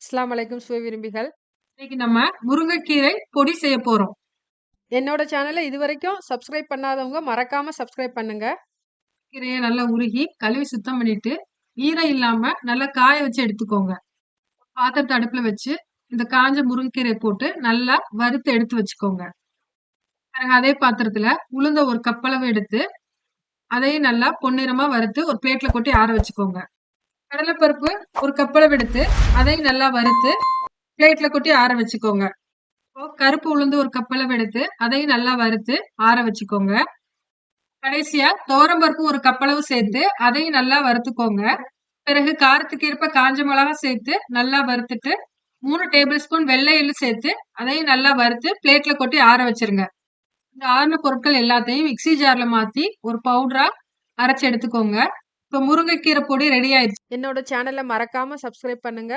அஸ்ஸலாமு அலைக்கும் சுவை விரும்பிகள். இன்னைக்கு நம்ம முருங்கைக்கீரை பொடி செய்ய போறோம். என்னோட சேனல இதுவரைக்கும் சப்ஸ்கிரைப் பண்ணாதவங்க மறக்காம சப்ஸ்கிரைப் பண்ணுங்க. கீரைய நல்லா உருகி கழுவி சுத்தம் பண்ணிட்டு, ஈரம் இல்லாம நல்லா காய வச்சு எடுத்துக்கோங்க. பாத்திரத்த அடுப்புல வச்சு, இந்த காஞ்ச முருங்கைக்கீரைய போட்டு நல்லா வறுத்து எடுத்து வச்சுக்கோங்க. பிறகு அதே பாத்திரத்துல உளுந்த ஒரு கப் அளவு எடுத்து, அதையும் நல்லா பொன்னிறமா வறுத்து ஒரு பிளேட்ல கொட்டி ஆற வச்சுக்கோங்க. கடலைப்பருப்பு ஒரு கப் அளவு எடுத்து, அதையும் நல்லா வறுத்து பிளேட்ல கொட்டி ஆற வச்சுக்கோங்க. கருப்பு உளுந்து ஒரு கப் அளவு எடுத்து, அதையும் நல்லா வறுத்து ஆற வச்சுக்கோங்க. கடைசியா துவரம்பருப்பு ஒரு கப் அளவு சேர்த்து அதையும் நல்லா வறுத்துக்கோங்க. பிறகு காரத்துக்கு ஏற்ப காஞ்ச மிளகா சேர்த்து நல்லா வறுத்துட்டு 3 டேபிள் ஸ்பூன் வெள்ளை எள்ளு சேர்த்து அதையும் நல்லா வறுத்து பிளேட்ல கொட்டி ஆற வச்சிருங்க. இந்த ஆறின பொருட்கள் எல்லாத்தையும் மிக்ஸி ஜார்ல மாத்தி ஒரு பவுடரா அரைச்சு எடுத்துக்கோங்க. இப்ப முருங்கைக்கீரை பொடி ரெடி ஆயிடுச்சு. என்னோட சேனல மறக்காம சப்ஸ்கிரைப் பண்ணுங்க.